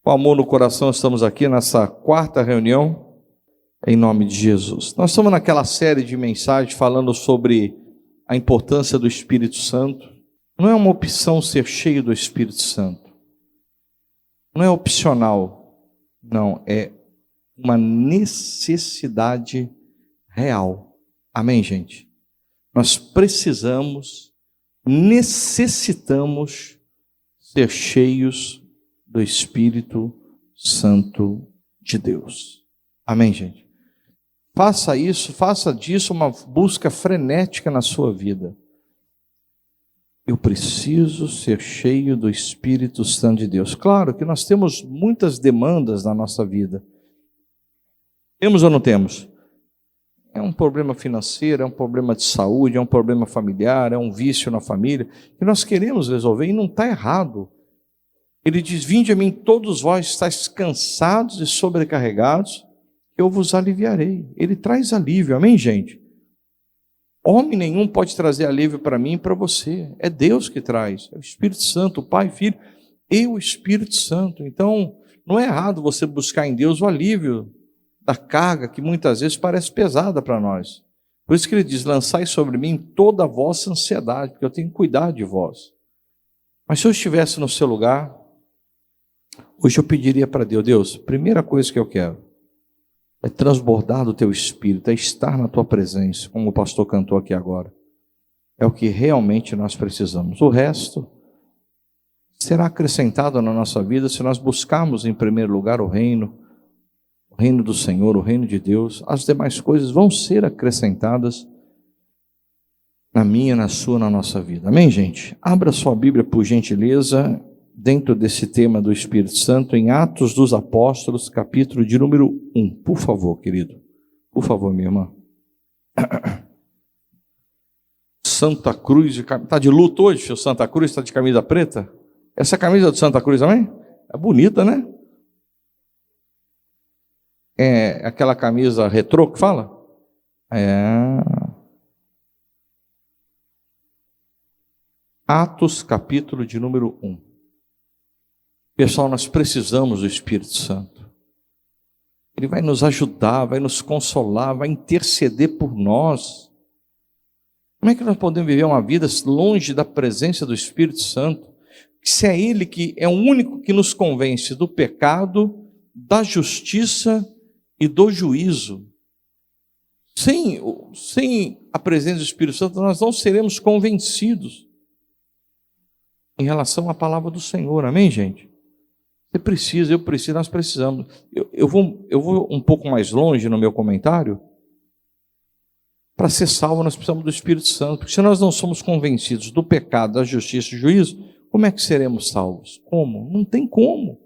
Com amor no coração, estamos aqui nessa quarta reunião, em nome de Jesus. Nós estamos naquela série de mensagens falando sobre a importância do Espírito Santo. Não é uma opção ser cheio do Espírito Santo. Não é opcional. Não, é uma necessidade real. Amém, gente? Nós necessitamos ser cheios do Espírito Santo de Deus. Amém, gente? Faça disso uma busca frenética na sua vida. Eu preciso ser cheio do Espírito Santo de Deus. Claro que nós temos muitas demandas na nossa vida. Temos ou não temos? É um problema financeiro, é um problema de saúde, é um problema familiar, é um vício na família, que nós queremos resolver e não está errado. Ele diz: vinde a mim todos vós estáis cansados e sobrecarregados, eu vos aliviarei. Ele traz alívio, amém, gente? Homem nenhum pode trazer alívio para mim e para você. É Deus que traz, é o Espírito Santo, o Pai, Filho e o Espírito Santo. Então, não é errado você buscar em Deus o alívio da carga que muitas vezes parece pesada para nós. Por isso que ele diz: lançai sobre mim toda a vossa ansiedade, porque eu tenho que cuidar de vós. Mas se eu estivesse no seu lugar, hoje eu pediria para Deus: Deus, primeira coisa que eu quero é transbordar do teu Espírito, é estar na tua presença, como o pastor cantou aqui agora. É o que realmente nós precisamos. O resto será acrescentado na nossa vida se nós buscarmos em primeiro lugar o reino do Senhor, o reino de Deus. As demais coisas vão ser acrescentadas na minha, na sua, na nossa vida. Amém, gente? Abra sua Bíblia, por gentileza, dentro desse tema do Espírito Santo, em Atos dos Apóstolos, capítulo de número 1. Por favor, querido. Por favor, minha irmã. Santa Cruz, está de luto hoje? O Santa Cruz está de camisa preta? Essa camisa do Santa Cruz também? É bonita, né? É aquela camisa retrô que fala? Atos, capítulo de número 1. Pessoal, nós precisamos do Espírito Santo. Ele vai nos ajudar, vai nos consolar, vai interceder por nós. Como é que nós podemos viver uma vida longe da presença do Espírito Santo? Se é Ele que é o único que nos convence do pecado, da justiça e do juízo. Sem a presença do Espírito Santo, nós não seremos convencidos em relação à palavra do Senhor. Amém, gente? Você precisa, eu preciso, nós precisamos. Eu vou um pouco mais longe no meu comentário. Para ser salvo, nós precisamos do Espírito Santo. Porque se nós não somos convencidos do pecado, da justiça e do juízo, como é que seremos salvos? Como? Não tem como.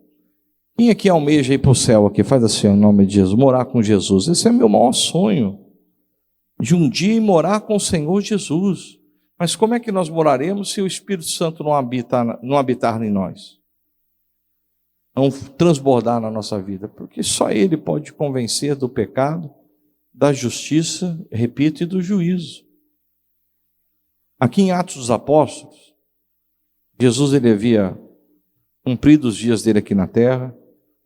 Quem aqui almeja ir para o céu aqui? Faz assim, em nome de Jesus, morar com Jesus. Esse é meu maior sonho. De um dia morar com o Senhor Jesus. Mas como é que nós moraremos se o Espírito Santo não habitar em nós? Não transbordar na nossa vida, porque só Ele pode convencer do pecado, da justiça, repito, e do juízo. Aqui em Atos dos Apóstolos, Jesus ele havia cumprido os dias dele aqui na terra,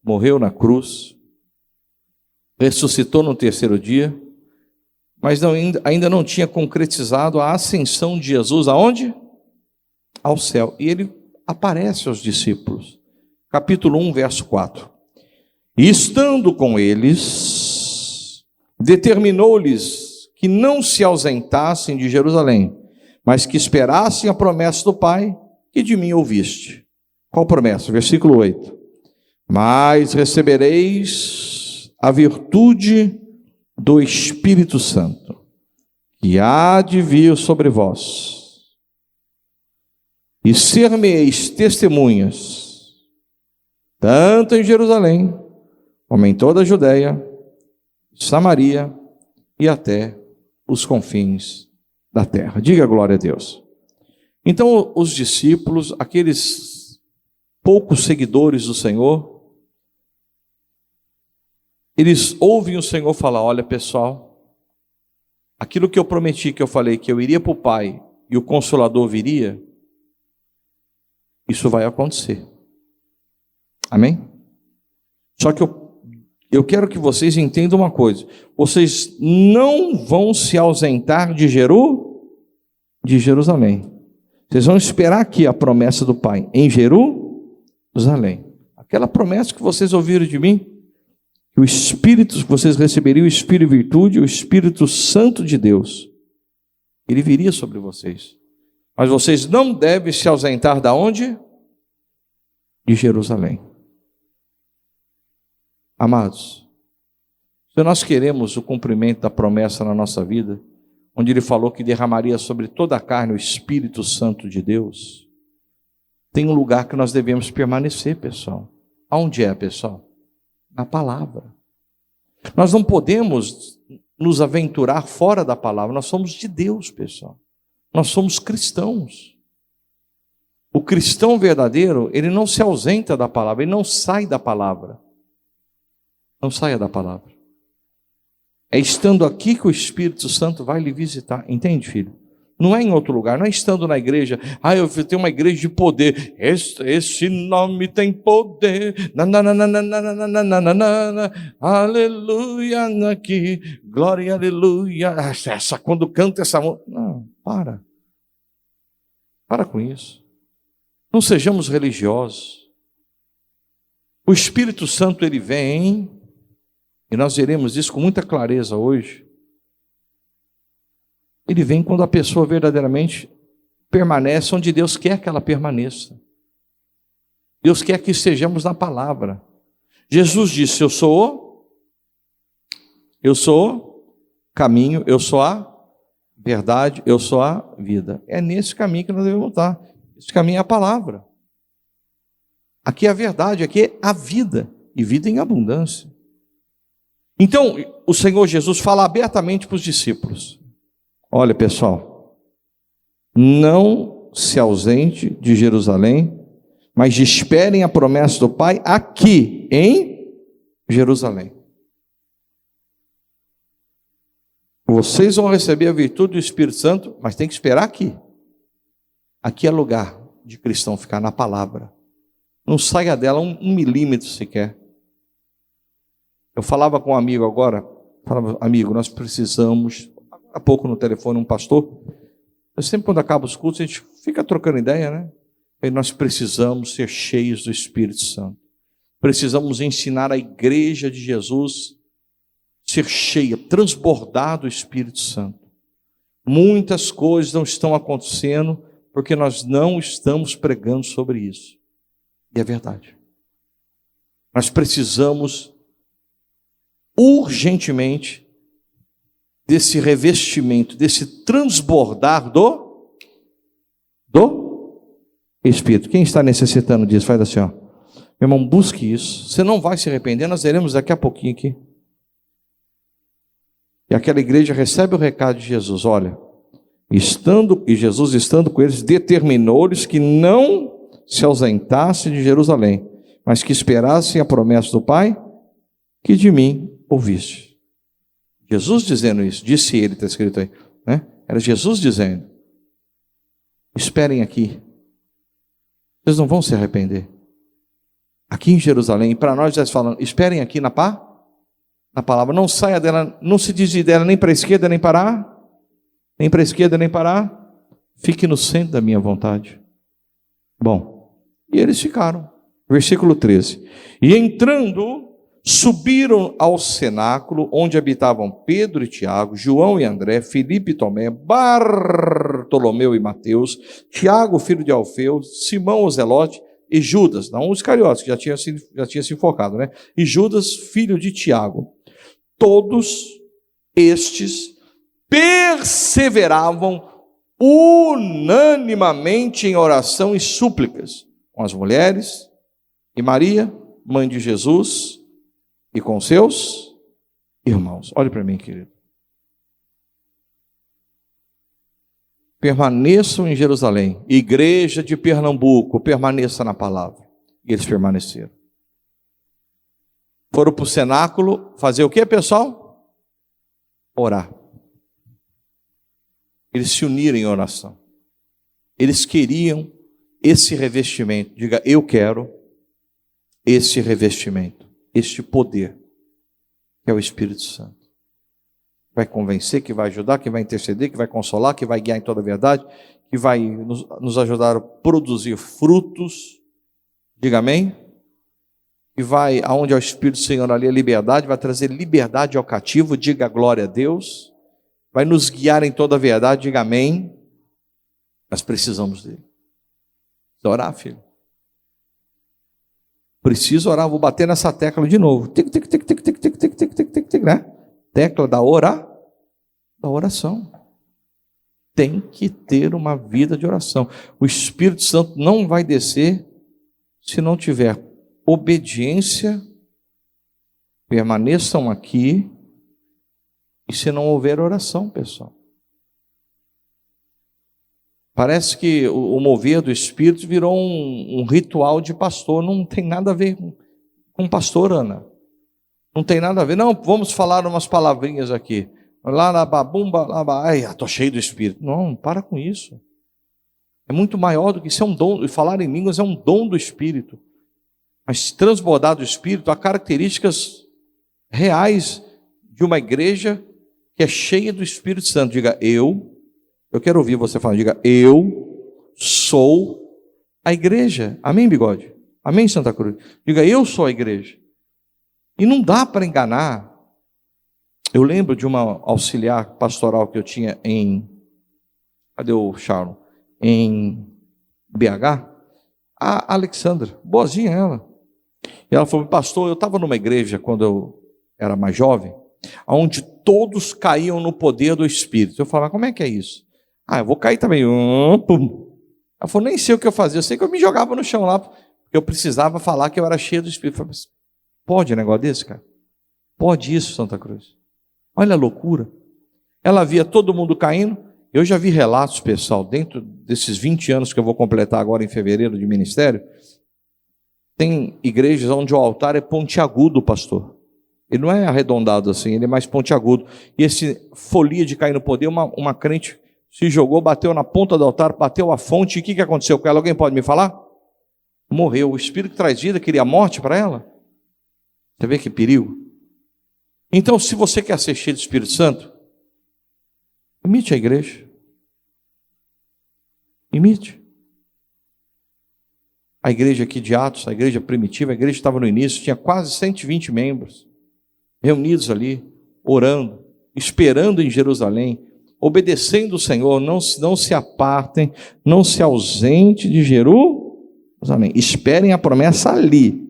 morreu na cruz, ressuscitou no terceiro dia, mas ainda não tinha concretizado a ascensão de Jesus aonde? Ao céu. E ele aparece aos discípulos. Capítulo 1, verso 4. E estando com eles, determinou-lhes que não se ausentassem de Jerusalém, mas que esperassem a promessa do Pai, que de mim ouviste. Qual promessa? Versículo 8. Mas recebereis a virtude do Espírito Santo, que há de vir sobre vós, e ser-me-eis testemunhas, tanto em Jerusalém, como em toda a Judéia, Samaria e até os confins da terra. Diga glória a Deus. Então os discípulos, aqueles poucos seguidores do Senhor, eles ouvem o Senhor falar: olha pessoal, aquilo que eu prometi, que eu falei que eu iria para o Pai e o Consolador viria, isso vai acontecer. Amém? Só que eu quero que vocês entendam uma coisa. Vocês não vão se ausentar de Jerusalém. Vocês vão esperar aqui a promessa do Pai, em Jerusalém. Aquela promessa que vocês ouviram de mim, que o Espírito, que vocês receberiam o Espírito e virtude, o Espírito Santo de Deus. Ele viria sobre vocês. Mas vocês não devem se ausentar da onde? De Jerusalém. Amados, se nós queremos o cumprimento da promessa na nossa vida, onde ele falou que derramaria sobre toda a carne o Espírito Santo de Deus, tem um lugar que nós devemos permanecer, pessoal. Aonde é, pessoal? Na palavra. Nós não podemos nos aventurar fora da palavra, nós somos de Deus, pessoal. Nós somos cristãos. O cristão verdadeiro, ele não se ausenta da palavra, ele não sai da palavra. Não saia da palavra. É estando aqui que o Espírito Santo vai lhe visitar. Entende, filho? Não é em outro lugar, não é estando na igreja. Eu tenho uma igreja de poder. Este nome tem poder. Aleluia aqui. Glória, aleluia. Quando canta essa música. Não, para. Para com isso. Não sejamos religiosos. O Espírito Santo, ele vem, e nós veremos isso com muita clareza hoje. Ele vem quando a pessoa verdadeiramente permanece onde Deus quer que ela permaneça. Deus quer que estejamos na palavra. Jesus disse: eu sou o caminho, eu sou a verdade, eu sou a vida. É nesse caminho que nós devemos estar. Esse caminho é a palavra. Aqui é a verdade, aqui é a vida, e vida em abundância. Então, o Senhor Jesus fala abertamente para os discípulos: olha, pessoal, não se ausente de Jerusalém, mas esperem a promessa do Pai aqui em Jerusalém. Vocês vão receber a virtude do Espírito Santo, mas tem que esperar aqui. Aqui é lugar de cristão ficar na palavra. Não saia dela um milímetro sequer. Eu falava com um amigo agora, amigo, nós precisamos, há pouco no telefone um pastor, eu sempre quando acaba os cultos a gente fica trocando ideia, né? E nós precisamos ser cheios do Espírito Santo. Precisamos ensinar a igreja de Jesus a ser cheia, transbordar do Espírito Santo. Muitas coisas não estão acontecendo porque nós não estamos pregando sobre isso. E é verdade. Nós precisamos urgentemente desse revestimento, desse transbordar do Espírito. Quem está necessitando disso? Faz assim, ó. Meu irmão, busque isso. Você não vai se arrepender, nós veremos daqui a pouquinho aqui. E aquela igreja recebe o recado de Jesus: olha, Jesus estando com eles, determinou-lhes que não se ausentassem de Jerusalém, mas que esperassem a promessa do Pai, que de mim ouviste. Jesus dizendo isso, disse ele, está escrito aí, né? Era Jesus dizendo: esperem aqui, vocês não vão se arrepender. Aqui em Jerusalém, e para nós já falando, esperem aqui na palavra, não saia dela, não se desvie dela nem para a esquerda nem para a esquerda nem para, fique no centro da minha vontade. Bom, e eles ficaram. Versículo 13. E entrando, subiram ao cenáculo, onde habitavam Pedro e Tiago, João e André, Filipe e Tomé, Bartolomeu e Mateus, Tiago, filho de Alfeu, Simão o Zelote e Judas, não os Iscariotes, que já tinha se enfocado, né? E Judas, filho de Tiago. Todos estes perseveravam unanimamente em oração e súplicas com as mulheres e Maria, mãe de Jesus, e com seus irmãos. Olhe para mim, querido. Permaneçam em Jerusalém. Igreja de Pernambuco, permaneça na palavra. E eles permaneceram. Foram para o cenáculo fazer o que, pessoal? Orar. Eles se uniram em oração. Eles queriam esse revestimento. Diga, eu quero esse revestimento. este poder, que é o Espírito Santo. Vai convencer, que vai ajudar, que vai interceder, que vai consolar, que vai guiar em toda a verdade, que vai nos ajudar a produzir frutos. Diga amém? E vai, aonde é o Espírito do Senhor, ali a liberdade, vai trazer liberdade ao cativo, diga glória a Deus. Vai nos guiar em toda a verdade, diga amém. Nós precisamos dele. Precisa orar, filho. Preciso orar, vou bater nessa tecla de novo. Tic, tic, tic, tic, tic, tic, tic, tic, tic, tic, tic, né? Tecla da oração. Tem que ter uma vida de oração. O Espírito Santo não vai descer se não tiver obediência. Permaneçam aqui. E se não houver oração, pessoal. Parece que o mover do Espírito virou um ritual de pastor. Não tem nada a ver com pastor, Ana. Não tem nada a ver. Não, vamos falar umas palavrinhas aqui. Lá na babumba, ai, estou cheio do Espírito. Não, para com isso. É muito maior do que isso, é um dom. E falar em línguas é um dom do Espírito. Mas transbordar do Espírito há características reais de uma igreja que é cheia do Espírito Santo. Diga, eu quero ouvir você falar, diga, eu sou a igreja. Amém, Bigode? Amém, Santa Cruz? Diga, eu sou a igreja. E não dá para enganar. Eu lembro de uma auxiliar pastoral que eu tinha cadê o Charles? Em BH, a Alexandra, boazinha ela. E ela falou, pastor, eu estava numa igreja quando eu era mais jovem, onde todos caíam no poder do Espírito. Eu falava, como é que é isso? Eu vou cair também. Pum. Ela falou, nem sei o que eu fazia, eu sei que eu me jogava no chão lá, porque eu precisava falar que eu era cheio do Espírito. Eu falei, mas pode um negócio desse, cara? Pode isso, Santa Cruz? Olha a loucura. Ela via todo mundo caindo. Eu já vi relatos, pessoal, dentro desses 20 anos que eu vou completar agora em fevereiro de ministério, tem igrejas onde o altar é pontiagudo, pastor. Ele não é arredondado assim, ele é mais pontiagudo. E esse folia de cair no poder, uma crente se jogou, bateu na ponta do altar, bateu a fonte, e o que aconteceu com ela? Alguém pode me falar? Morreu. O Espírito que traz vida queria a morte para ela. Você vê que perigo? Então, se você quer ser cheio do Espírito Santo, imite a igreja. Imite. A igreja aqui de Atos, a igreja primitiva, a igreja que estava no início, tinha quase 120 membros, reunidos ali, orando, esperando em Jerusalém, obedecendo o Senhor, não se apartem, não se ausentem de Jerusalém, esperem a promessa ali.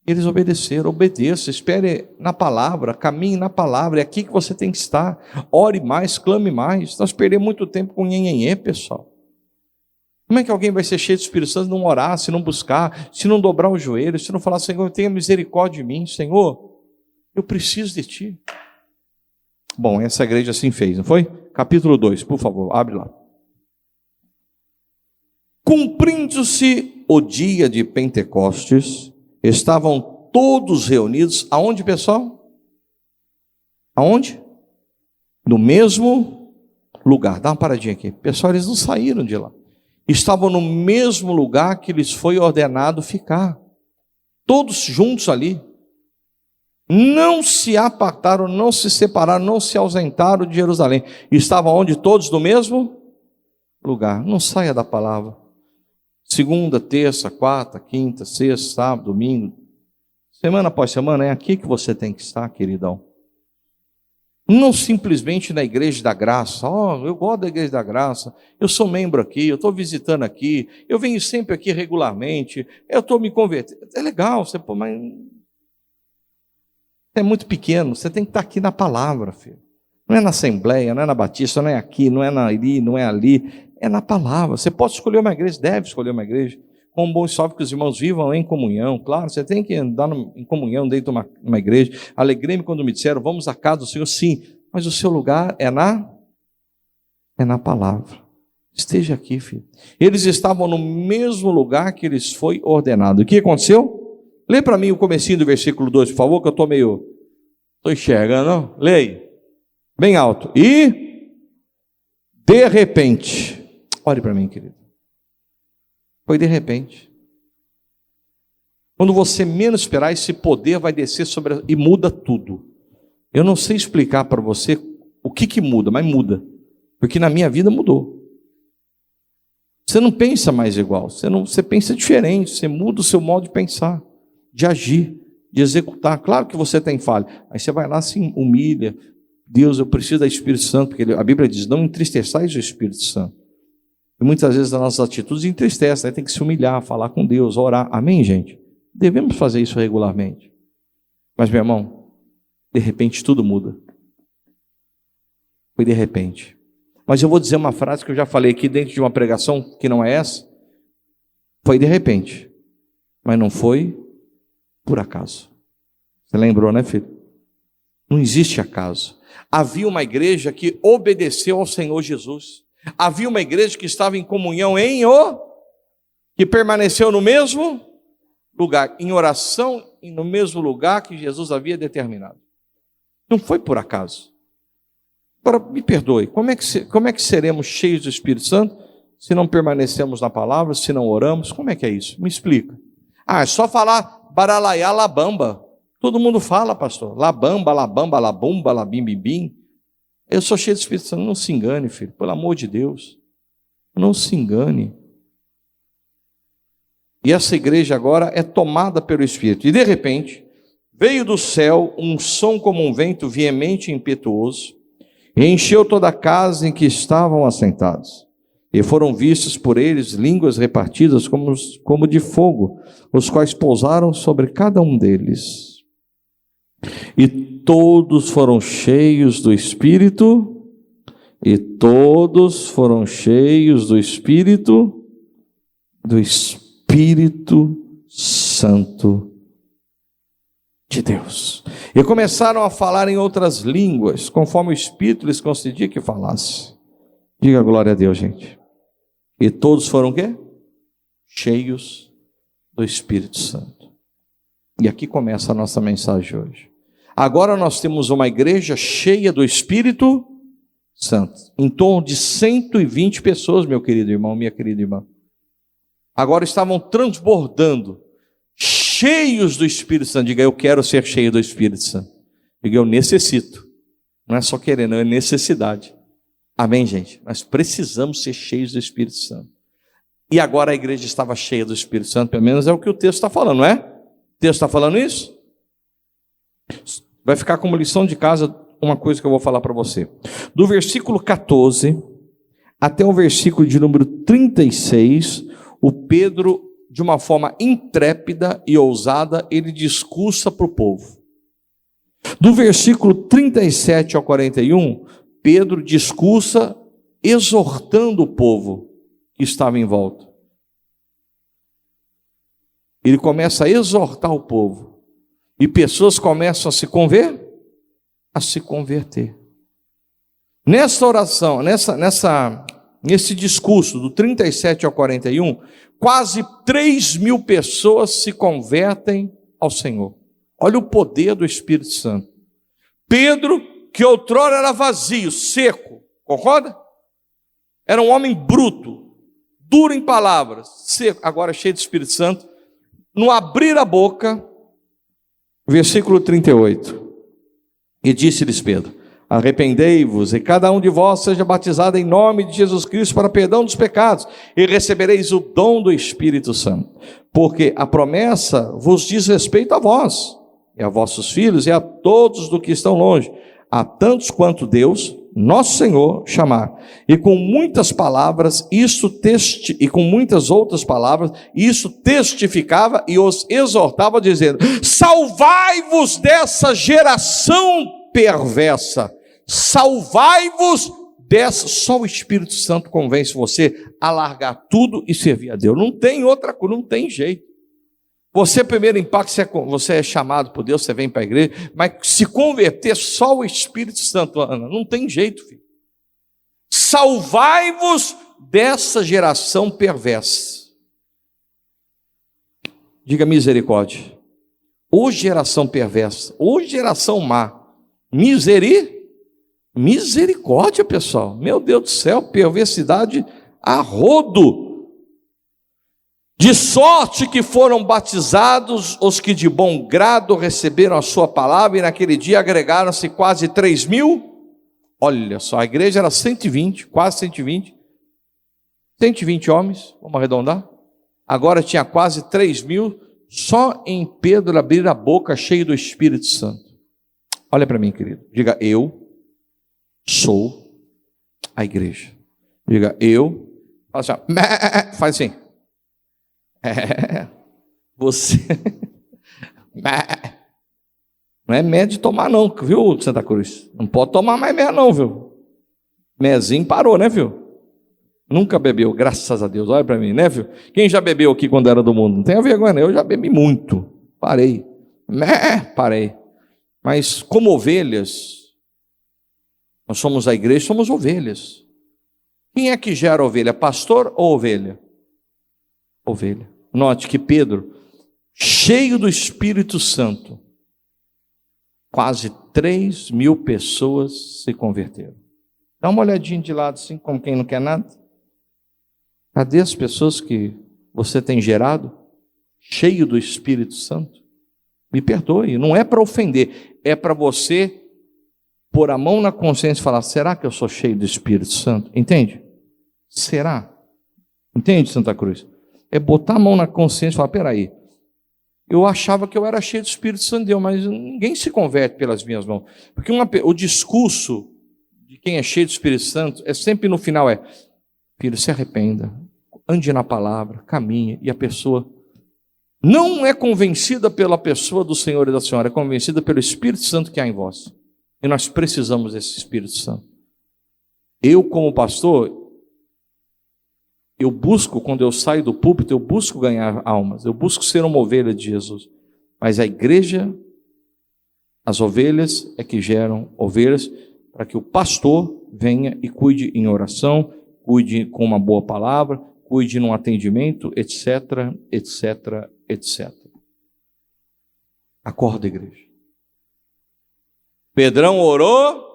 Eles obedeceram, obedeçam, espere na palavra, caminhe na palavra, é aqui que você tem que estar, ore mais, clame mais. Nós perdemos muito tempo com nhenhenhê, pessoal. Como é que alguém vai ser cheio do Espírito Santo se não orar, se não buscar, se não dobrar os joelhos, se não falar, Senhor, tenha misericórdia de mim, Senhor, eu preciso de Ti. Bom, essa igreja assim fez, não foi? Capítulo 2, por favor, abre lá. Cumprindo-se o dia de Pentecostes, estavam todos reunidos, aonde, pessoal? Aonde? No mesmo lugar. Dá uma paradinha aqui. Pessoal, eles não saíram de lá. Estavam no mesmo lugar que lhes foi ordenado ficar. Todos juntos ali. Não se apartaram, não se separaram, não se ausentaram de Jerusalém. Estavam onde? Todos no mesmo lugar. Não saia da palavra. Segunda, terça, quarta, quinta, sexta, sábado, domingo, semana após semana, é aqui que você tem que estar, queridão. Não simplesmente na igreja da graça. Eu gosto da igreja da graça, eu sou membro aqui, eu estou visitando aqui, eu venho sempre aqui regularmente, eu estou me convertendo. É legal, mas é muito pequeno, você tem que estar aqui na palavra, filho. Não é na Assembleia, não é na Batista, não é aqui, não é ali, não é ali. É na palavra. Você pode escolher uma igreja, deve escolher uma igreja. Com bom salve que os irmãos vivam em comunhão. Claro, você tem que andar em comunhão dentro de uma igreja. Alegrei-me quando me disseram, vamos à casa do Senhor. Sim, mas o seu lugar é na palavra. Esteja aqui, filho. Eles estavam no mesmo lugar que lhes foi ordenado. O que aconteceu? Lê para mim o comecinho do versículo 2, por favor, que eu estou enxergando. Não? Leia. Bem alto. E, de repente, olhe para mim, querido. Foi de repente. Quando você menos esperar, esse poder vai descer e muda tudo. Eu não sei explicar para você o que muda, mas muda. Porque na minha vida mudou. Você não pensa mais igual, você pensa diferente, você muda o seu modo de pensar, de agir, de executar. Claro que você tem falha. Aí você vai lá, se humilha. Deus, eu preciso do Espírito Santo, porque a Bíblia diz, não entristeçais o Espírito Santo. E muitas vezes as nossas atitudes entristecem, aí tem que se humilhar, falar com Deus, orar. Amém, gente? Devemos fazer isso regularmente. Mas, meu irmão, de repente tudo muda. Foi de repente. Mas eu vou dizer uma frase que eu já falei aqui dentro de uma pregação, que não é essa. Foi de repente, mas não foi por acaso. Você lembrou, né, filho? Não existe acaso. Havia uma igreja que obedeceu ao Senhor Jesus. Havia uma igreja que estava em comunhão que permaneceu no mesmo lugar, em oração e no mesmo lugar que Jesus havia determinado. Não foi por acaso. Agora, me perdoe, como é que seremos cheios do Espírito Santo se não permanecemos na palavra, se não oramos? Como é que é isso? Me explica. É só falar baralaiá, labamba. Todo mundo fala, pastor. Labamba, labamba, labumba, labimbibim. Eu sou cheio do Espírito Santo. Não se engane, filho, pelo amor de Deus. Não se engane. E essa igreja agora é tomada pelo Espírito. E de repente, veio do céu um som como um vento veemente e impetuoso, e encheu toda a casa em que estavam assentados. E foram vistas por eles línguas repartidas como de fogo, os quais pousaram sobre cada um deles. E todos foram cheios do Espírito, e todos foram cheios do Espírito Santo de Deus. E começaram a falar em outras línguas, conforme o Espírito lhes concedia que falasse. Diga glória a Deus, gente. E todos foram o quê? Cheios do Espírito Santo. E aqui começa a nossa mensagem hoje. Agora nós temos uma igreja cheia do Espírito Santo. Em torno de 120 pessoas, meu querido irmão, minha querida irmã. Agora estavam transbordando, cheios do Espírito Santo. Diga, eu quero ser cheio do Espírito Santo. Diga, eu necessito. Não é só querer, não, é necessidade. Amém, gente? Nós precisamos ser cheios do Espírito Santo. E agora a igreja estava cheia do Espírito Santo, pelo menos é o que o texto está falando, não é? O texto está falando isso? Vai ficar como lição de casa uma coisa que eu vou falar para você. Do versículo 14 até o versículo de número 36, o Pedro, de uma forma intrépida e ousada, ele discursa para o povo. Do versículo 37 ao 41, Pedro discursa exortando o povo que estava em volta. Ele começa a exortar o povo. E pessoas começam a se converter. Nessa oração, nesse discurso, do 37 ao 41, quase 3.000 pessoas se convertem ao Senhor. Olha o poder do Espírito Santo. Pedro, que outrora era vazio, seco, concorda? Era um homem bruto, duro em palavras, seco, agora cheio do Espírito Santo. No abrir a boca, versículo 38, e disse-lhes Pedro: arrependei-vos, e cada um de vós seja batizado em nome de Jesus Cristo para perdão dos pecados, e recebereis o dom do Espírito Santo, porque a promessa vos diz respeito a vós, e a vossos filhos, e a todos do que estão longe, a tantos quanto Deus, nosso Senhor, chamar. E com muitas palavras, e com muitas outras palavras, isso testificava e os exortava, dizendo: salvai-vos dessa geração perversa, salvai-vos dessa. Só o Espírito Santo convence você a largar tudo e servir a Deus. Não tem outra coisa, não tem jeito. Você, primeiro impacto, você é chamado por Deus, você vem para a igreja, mas se converter, só o Espírito Santo, Ana, não tem jeito, filho. Salvai-vos dessa geração perversa. Diga misericórdia. Ou geração perversa, ou geração má. Misericórdia, pessoal. Meu Deus do céu, perversidade a rodo. De sorte que foram batizados os que de bom grado receberam a sua palavra, e naquele dia agregaram-se quase 3.000. Olha só, a igreja era 120, quase 120. 120 homens, vamos arredondar. Agora tinha quase 3.000, só em Pedro abrir a boca cheio do Espírito Santo. Olha para mim, querido. Diga, eu sou a igreja. Diga, eu. Faz assim. Você. Não é mé de tomar não, viu, Santa Cruz? Não pode tomar mais mé não, viu? Mézinho parou, né, viu? Nunca bebeu, graças a Deus. Olha para mim, né, viu? Quem já bebeu aqui quando era do mundo? Não tenha vergonha, né? Eu já bebi muito. Parei. Parei. Mas como ovelhas, nós somos a igreja, somos ovelhas. Quem é que gera ovelha? Pastor ou ovelha? Ovelha. Note que Pedro, cheio do Espírito Santo, quase 3.000 pessoas se converteram. Dá uma olhadinha de lado assim, como quem não quer nada. Cadê as pessoas que você tem gerado, cheio do Espírito Santo? Me perdoe, não é para ofender, é para você pôr a mão na consciência e falar, será que eu sou cheio do Espírito Santo? Entende? Será? Entende, Santa Cruz? É botar a mão na consciência e falar, peraí, eu achava que eu era cheio do Espírito Santo de Deus, mas ninguém se converte pelas minhas mãos. Porque o discurso de quem é cheio do Espírito Santo é sempre no final, filho, se arrependa, ande na palavra, caminhe, e a pessoa não é convencida pela pessoa do Senhor e da Senhora, é convencida pelo Espírito Santo que há em vós. E nós precisamos desse Espírito Santo. Eu, como pastor, eu busco, quando eu saio do púlpito, eu busco ganhar almas, eu busco ser uma ovelha de Jesus. Mas a igreja, as ovelhas é que geram ovelhas, para que o pastor venha e cuide em oração, cuide com uma boa palavra, cuide num atendimento, etc, etc, etc. Acorda, igreja. Pedrão orou,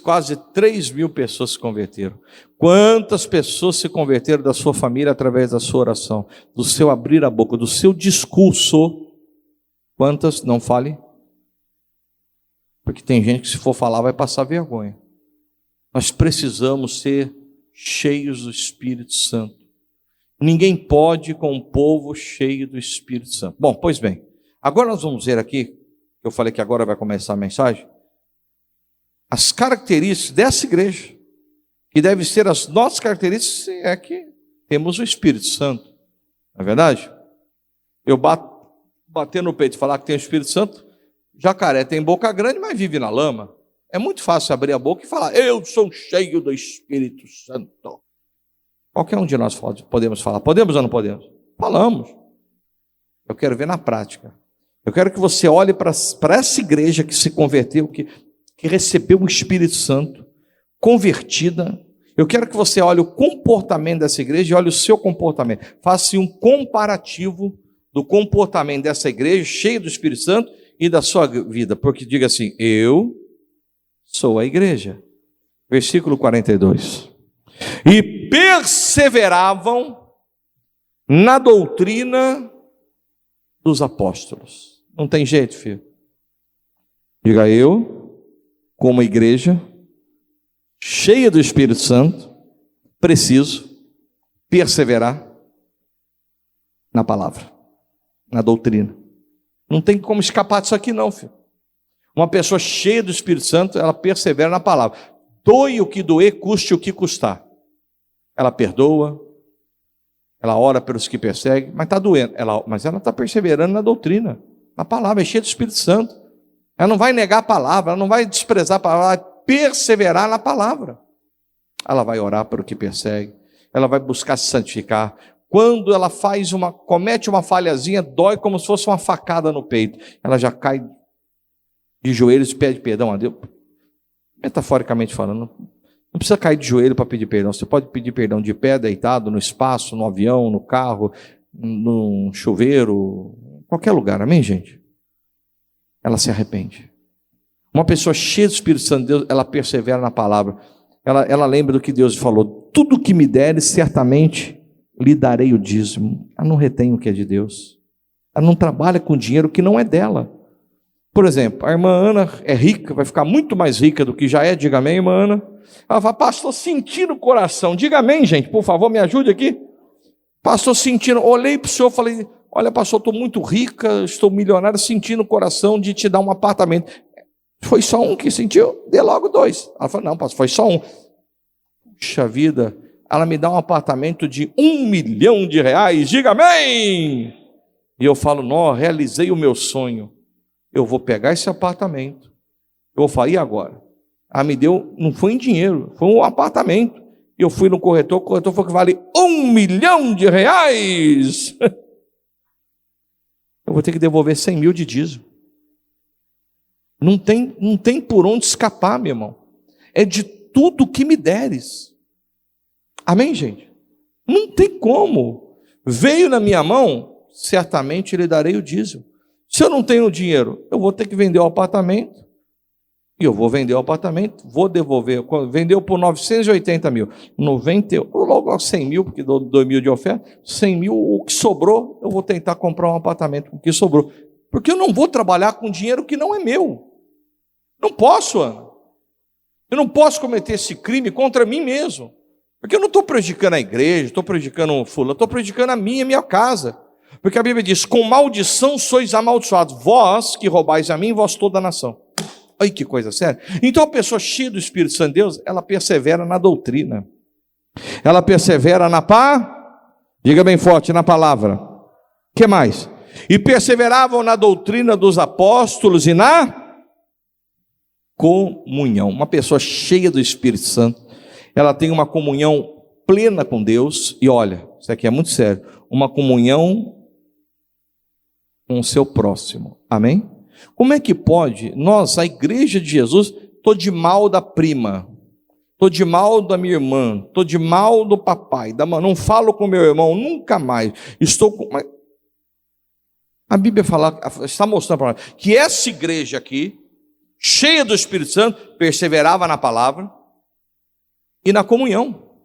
quase 3.000 pessoas se converteram. Quantas pessoas se converteram da sua família através da sua oração, do seu abrir a boca, do seu discurso? Quantas? Não fale. Porque tem gente que se for falar vai passar vergonha. Nós precisamos ser cheios do Espírito Santo. Ninguém pode com um povo cheio do Espírito Santo. Bom, pois bem, agora nós vamos ver aqui, eu falei que agora vai começar a mensagem, as características dessa igreja, que devem ser as nossas características, é que temos o Espírito Santo, não é verdade? Eu bater no peito e falar que tem o Espírito Santo, jacaré tem boca grande, mas vive na lama. É muito fácil abrir a boca e falar, eu sou cheio do Espírito Santo. Qualquer um de nós podemos falar, podemos ou não podemos? Falamos. Eu quero ver na prática. Eu quero que você olhe para essa igreja que se converteu, que recebeu o Espírito Santo, convertida. Eu quero que você olhe o comportamento dessa igreja e olhe o seu comportamento. Faça um comparativo do comportamento dessa igreja, cheia do Espírito Santo, e da sua vida. Porque diga assim, eu sou a igreja. Versículo 42. E perseveravam na doutrina dos apóstolos. Não tem jeito, filho. Diga, eu, como igreja, cheia do Espírito Santo, preciso perseverar na palavra, na doutrina. Não tem como escapar disso aqui não, filho. Uma pessoa cheia do Espírito Santo, ela persevera na palavra. Doe o que doer, custe o que custar. Ela perdoa, ela ora pelos que perseguem, mas está doendo. Mas ela está perseverando na doutrina, na palavra, é cheia do Espírito Santo. Ela não vai negar a palavra, ela não vai desprezar a palavra, ela vai perseverar na palavra. Ela vai orar pelo que persegue, ela vai buscar se santificar. Quando ela comete uma falhazinha, dói como se fosse uma facada no peito. Ela já cai de joelhos e pede perdão a Deus. Metaforicamente falando, não precisa cair de joelho para pedir perdão. Você pode pedir perdão de pé, deitado, no espaço, no avião, no carro, no chuveiro, em qualquer lugar. Amém, gente? Ela se arrepende. Uma pessoa cheia do Espírito Santo de Deus, ela persevera na palavra. Ela lembra do que Deus falou. Tudo que me deres, certamente lhe darei o dízimo. Ela não retém o que é de Deus. Ela não trabalha com dinheiro que não é dela. Por exemplo, a irmã Ana é rica, vai ficar muito mais rica do que já é. Diga amém, irmã Ana. Ela fala, pastor, sentindo o coração. Diga amém, gente, por favor, me ajude aqui. Pastor, sentindo, olhei para o senhor, falei, olha, pastor, estou muito rica, estou milionária, sentindo o coração de te dar um apartamento. Foi só um que sentiu? Dê logo 2. Ela falou, não, pastor, foi só um. Puxa vida, ela me dá um apartamento de R$1 milhão. Diga amém. E eu falo, não, realizei o meu sonho. Eu vou pegar esse apartamento. Eu vou falar, e agora? Ela me deu, não foi em dinheiro, foi um apartamento. Eu fui no corretor, o corretor falou que vale R$1 milhão. Eu vou ter que devolver 100 mil de dízimo. Não tem por onde escapar, meu irmão. É de tudo que me deres. Amém, gente? Não tem como. Veio na minha mão, certamente lhe darei o dízimo. Se eu não tenho dinheiro, eu vou ter que vender o apartamento. E eu vou vender o apartamento, vou devolver. Vendeu por 980 mil. 90, logo 100 mil, porque dou 2 mil de oferta. 100 mil, o que sobrou, eu vou tentar comprar um apartamento com o que sobrou. Porque eu não vou trabalhar com dinheiro que não é meu. Não posso, Ana. Eu não posso cometer esse crime contra mim mesmo. Porque eu não estou prejudicando a igreja, estou prejudicando o fulano, estou prejudicando a minha casa. Porque a Bíblia diz, com maldição sois amaldiçoados, vós que roubais a mim, vós toda a nação. Olha que coisa séria. Então a pessoa cheia do Espírito Santo de Deus, ela persevera na doutrina. Ela persevera na diga bem forte, na palavra. O que mais? E perseveravam na doutrina dos apóstolos e na comunhão. Uma pessoa cheia do Espírito Santo, ela tem uma comunhão plena com Deus. E olha, isso aqui é muito sério. Uma comunhão com o seu próximo. Amém? Como é que pode, nós, a igreja de Jesus, estou de mal da prima, estou de mal da minha irmã, estou de mal do papai, não falo com meu irmão nunca mais, estou com... A Bíblia está mostrando para nós que essa igreja aqui, cheia do Espírito Santo, perseverava na palavra e na comunhão.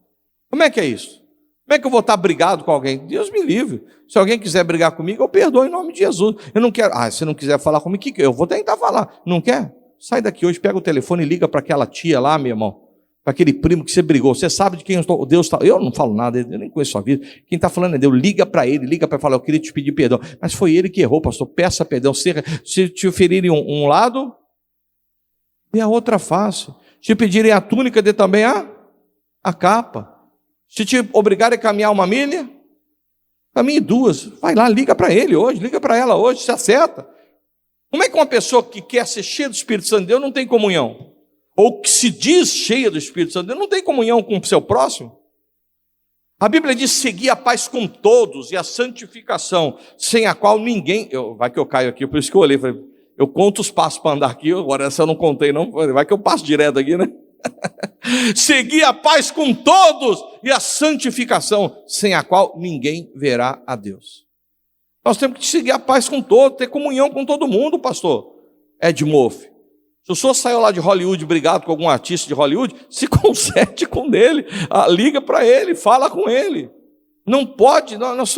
Como é que é isso? Como é que eu vou estar brigado com alguém? Deus me livre. Se alguém quiser brigar comigo, eu perdoo em nome de Jesus. Eu não quero. Se não quiser falar comigo, eu vou tentar falar. Não quer? Sai daqui hoje, pega o telefone e liga para aquela tia lá, meu irmão. Para aquele primo que você brigou. Você sabe de quem Deus está. Eu não falo nada, eu nem conheço a sua vida. Quem está falando é Deus. Liga para ele, liga para falar, eu queria te pedir perdão. Mas foi ele que errou, pastor. Peça perdão. Se te ferirem um lado, dê a outra face. Se pedirem a túnica, dê também a capa. Se te obrigarem a caminhar 1 milha, caminhe 2. Vai lá, liga para ele hoje, liga para ela hoje, se acerta. Como é que uma pessoa que quer ser cheia do Espírito Santo de Deus não tem comunhão? Ou que se diz cheia do Espírito Santo de Deus não tem comunhão com o seu próximo? A Bíblia diz, seguir a paz com todos e a santificação, sem a qual ninguém... Vai que eu caio aqui, por isso que eu olhei, falei, eu conto os passos para andar aqui, agora essa eu não contei não, vai que eu passo direto aqui, né? Seguir a paz com todos e a santificação, sem a qual ninguém verá a Deus. Nós temos que seguir a paz com todos, ter comunhão com todo mundo, pastor Ed Murphy. Se o senhor saiu lá de Hollywood brigado com algum artista de Hollywood, se conserte com ele, liga para ele, fala com ele. Não pode, nós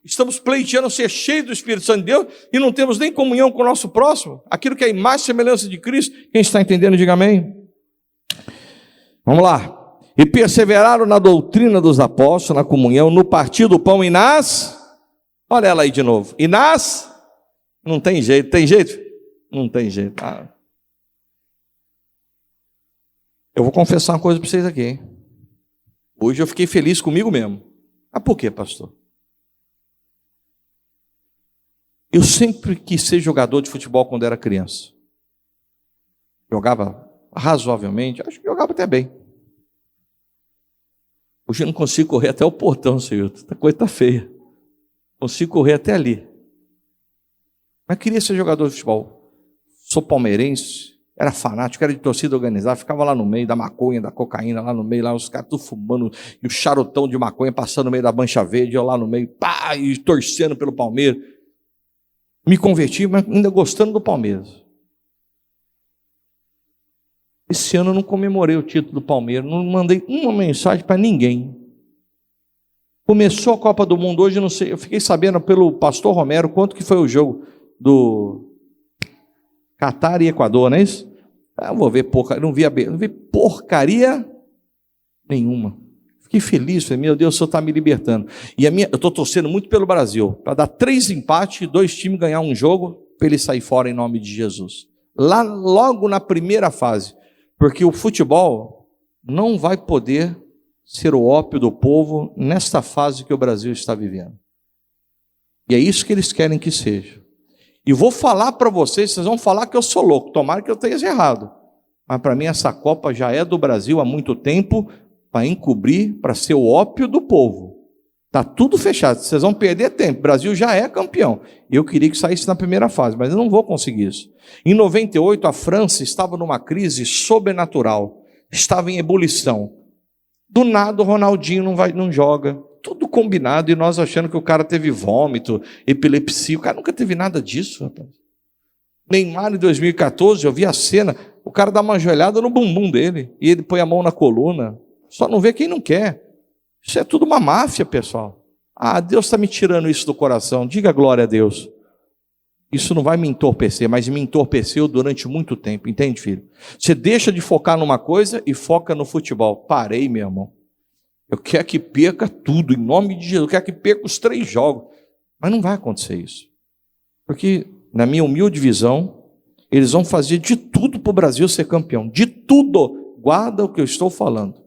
estamos pleiteando ser cheios do Espírito Santo de Deus e não temos nem comunhão com o nosso próximo. Aquilo que é a imagem e semelhança de Cristo. Quem está entendendo, diga amém. Vamos lá. E perseveraram na doutrina dos apóstolos, na comunhão, no partir do pão e nas... Olha ela aí de novo. E nas... Não tem jeito. Tem jeito? Não tem jeito. Eu vou confessar uma coisa para vocês aqui, hein? Hoje eu fiquei feliz comigo mesmo. Por quê, pastor? Eu sempre quis ser jogador de futebol quando era criança. Jogava razoavelmente, acho que jogava até bem. Hoje eu não consigo correr até o portão, senhor. A coisa está feia. Consigo correr até ali. Mas queria ser jogador de futebol. Sou palmeirense, era fanático, era de torcida organizada, ficava lá no meio da maconha, da cocaína, lá no meio, lá os caras tudo fumando, e o charutão de maconha passando no meio da mancha verde, eu lá no meio, e torcendo pelo Palmeiras. Me converti, mas ainda gostando do Palmeiras. Esse ano eu não comemorei o título do Palmeiras, não mandei uma mensagem para ninguém. Começou a Copa do Mundo hoje, não sei, eu fiquei sabendo pelo pastor Romero quanto que foi o jogo do Catar e Equador, não é isso? Eu vou ver porcaria, não vi porcaria nenhuma. Fiquei feliz, falei, meu Deus, o Senhor está me libertando. E eu estou torcendo muito pelo Brasil, para dar 3 empates e 2 times ganhar um jogo, para ele sair fora em nome de Jesus. Lá, logo na primeira fase, porque o futebol não vai poder ser o ópio do povo nesta fase que o Brasil está vivendo. E é isso que eles querem que seja. E vou falar para vocês vão falar que eu sou louco, tomara que eu esteja errado. Mas para mim essa Copa já é do Brasil há muito tempo, para encobrir, para ser o ópio do povo. Está tudo fechado, vocês vão perder tempo, o Brasil já é campeão. Eu queria que saísse na primeira fase, mas eu não vou conseguir isso. Em 98, a França estava numa crise sobrenatural, estava em ebulição. Do nada o Ronaldinho não joga, tudo combinado, e nós achando que o cara teve vômito, epilepsia, o cara nunca teve nada disso, rapaz. Neymar em 2014, eu vi a cena, o cara dá uma joelhada no bumbum dele, e ele põe a mão na coluna, só não vê quem não quer. Isso é tudo uma máfia, pessoal. Deus está me tirando isso do coração, diga glória a Deus. Isso não vai me entorpecer, mas me entorpeceu durante muito tempo, entende, filho? Você deixa de focar numa coisa e foca no futebol. Parei, meu irmão. Eu quero que perca tudo, em nome de Jesus. Eu quero que perca os 3 jogos. Mas não vai acontecer isso. Porque, na minha humilde visão, eles vão fazer de tudo para o Brasil ser campeão. De tudo. Guarda o que eu estou falando.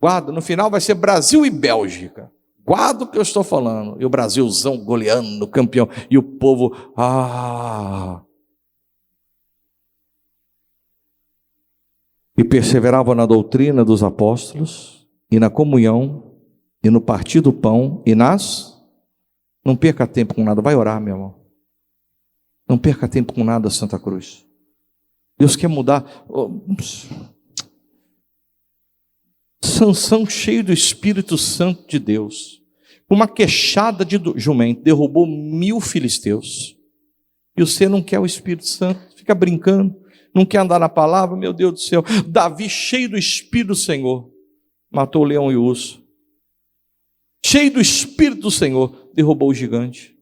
Guarda, no final vai ser Brasil e Bélgica. Guarda o que eu estou falando. E o Brasilzão goleando, campeão. E o povo, E perseveravam na doutrina dos apóstolos, e na comunhão, e no partir do pão, e Não perca tempo com nada, vai orar, meu irmão. Não perca tempo com nada, Santa Cruz. Deus quer mudar. Sansão, cheio do Espírito Santo de Deus, uma queixada de jumento, derrubou 1000 filisteus. E você não quer o Espírito Santo, fica brincando, não quer andar na palavra, meu Deus do céu. Davi, cheio do Espírito do Senhor, matou o leão e o urso. Cheio do Espírito do Senhor, derrubou o gigante.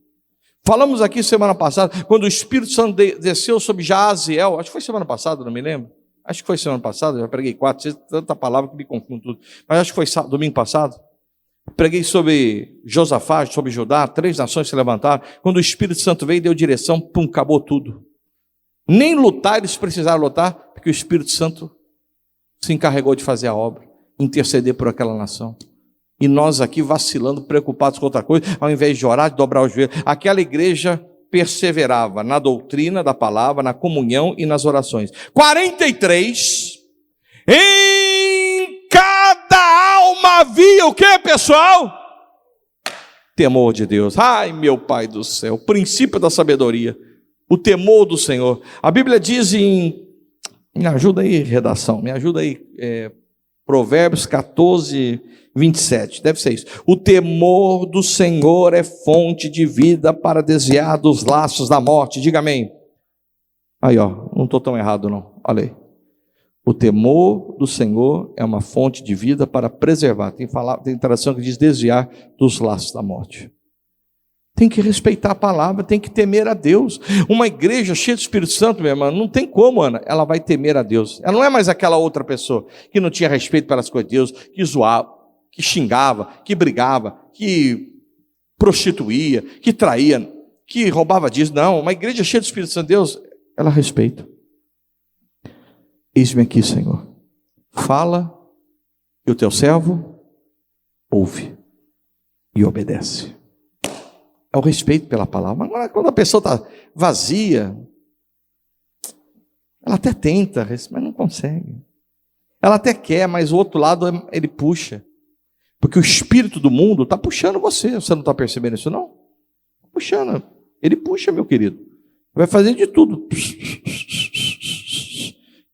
Falamos aqui semana passada, quando o Espírito Santo desceu sobre Jaziel, acho que foi semana passada, não me lembro. Acho que foi semana passada, já preguei 4, 6, tanta palavra que me confundo tudo. Mas acho que foi domingo passado. Preguei sobre Josafá, sobre Judá, 3 nações se levantaram. Quando o Espírito Santo veio e deu direção, pum, acabou tudo. Nem lutar eles precisaram lutar, porque o Espírito Santo se encarregou de fazer a obra, interceder por aquela nação. E nós aqui vacilando, preocupados com outra coisa, ao invés de orar, de dobrar os joelhos. Aquela igreja perseverava na doutrina da palavra, na comunhão e nas orações. 43, em cada alma havia o que, pessoal? Temor de Deus. Ai, meu Pai do céu, o princípio da sabedoria, o temor do Senhor. A Bíblia diz me ajuda aí, redação, me ajuda aí, Provérbios 14, 27, deve ser isso. O temor do Senhor é fonte de vida para desviar dos laços da morte. Diga amém. Aí, não estou tão errado não, olha aí. O temor do Senhor é uma fonte de vida para preservar. Tem tradução que diz desviar dos laços da morte. Tem que respeitar a palavra, tem que temer a Deus. Uma igreja cheia do Espírito Santo, minha irmã, não tem como, Ana, ela vai temer a Deus. Ela não é mais aquela outra pessoa que não tinha respeito pelas coisas de Deus, que zoava, que xingava, que brigava, que prostituía, que traía, que roubava disso. Não, uma igreja cheia do Espírito Santo de Deus, ela respeita. Eis-me aqui, Senhor. Fala e o teu servo ouve e obedece. É o respeito pela palavra. Agora, quando a pessoa está vazia, ela até tenta, mas não consegue. Ela até quer, mas o outro lado ele puxa. Porque o espírito do mundo está puxando você. Você não está percebendo isso, não? Puxando. Ele puxa, meu querido. Vai fazer de tudo.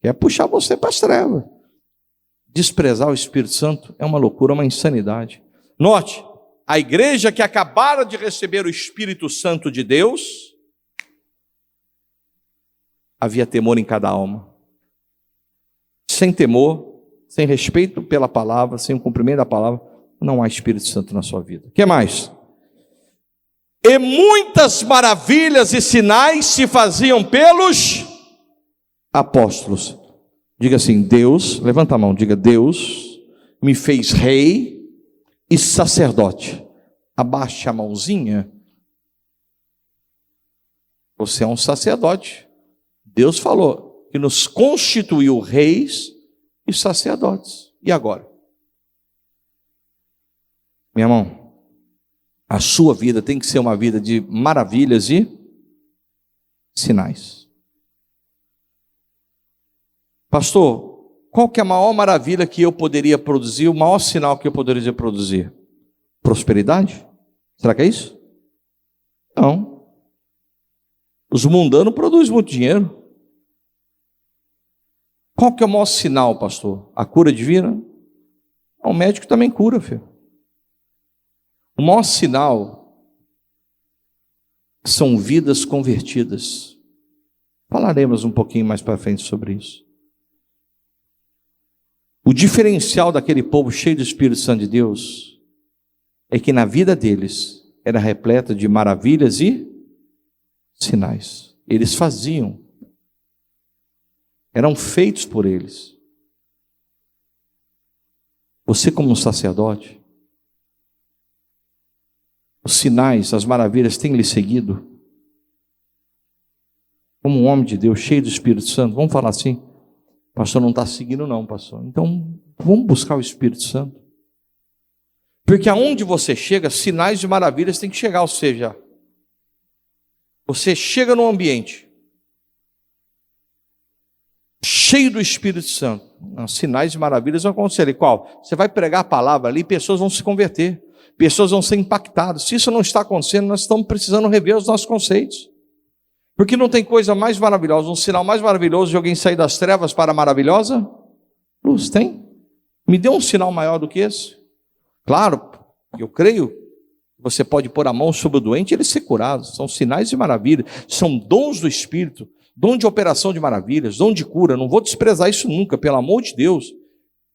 Quer puxar você para as trevas. Desprezar o Espírito Santo é uma loucura, uma insanidade. Note, a igreja que acabara de receber o Espírito Santo de Deus, havia temor em cada alma. Sem temor, sem respeito pela palavra, sem o cumprimento da palavra, não há Espírito Santo na sua vida. O que mais? E muitas maravilhas e sinais se faziam pelos apóstolos. Diga assim, Deus, levanta a mão, diga, Deus me fez rei e sacerdote. Abaixe a mãozinha. Você é um sacerdote. Deus falou que nos constituiu reis e sacerdotes. E agora? Meu irmão, a sua vida tem que ser uma vida de maravilhas e sinais. Pastor, qual que é a maior maravilha que eu poderia produzir, o maior sinal que eu poderia produzir? Prosperidade? Será que é isso? Não. Os mundanos produzem muito dinheiro. Qual que é o maior sinal, pastor? A cura divina? O médico também cura, filho. O maior sinal são vidas convertidas. Falaremos um pouquinho mais para frente sobre isso. O diferencial daquele povo cheio do Espírito Santo de Deus é que na vida deles era repleta de maravilhas e sinais. Eles faziam. Eram feitos por eles. Você como um sacerdote, os sinais, as maravilhas têm lhe seguido? Como um homem de Deus, cheio do Espírito Santo, vamos falar assim, pastor, não está seguindo não, pastor. Então, vamos buscar o Espírito Santo. Porque aonde você chega, sinais e maravilhas têm que chegar, ou seja, você chega num ambiente cheio do Espírito Santo, sinais e maravilhas vão acontecer ali. Qual? Você vai pregar a palavra ali, pessoas vão se converter, pessoas vão ser impactadas. Se isso não está acontecendo, nós estamos precisando rever os nossos conceitos. Porque não tem coisa mais maravilhosa, um sinal mais maravilhoso de alguém sair das trevas para a maravilhosa luz. Tem? Me dê um sinal maior do que esse. Claro, eu creio que você pode pôr a mão sobre o doente e ele ser curado. São sinais de maravilha, são dons do Espírito, dom de operação de maravilhas, dom de cura. Não vou desprezar isso nunca, pelo amor de Deus.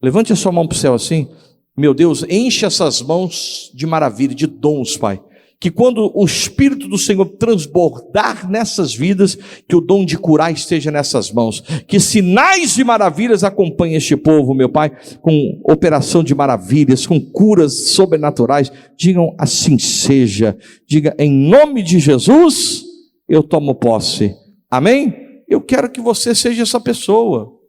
Levante a sua mão para o céu assim. Meu Deus, enche essas mãos de maravilha, de dons, Pai. Que quando o Espírito do Senhor transbordar nessas vidas, que o dom de curar esteja nessas mãos. Que sinais de maravilhas acompanhem este povo, meu Pai, com operação de maravilhas, com curas sobrenaturais. Digam assim seja. Diga em nome de Jesus, eu tomo posse. Amém? Eu quero que você seja essa pessoa.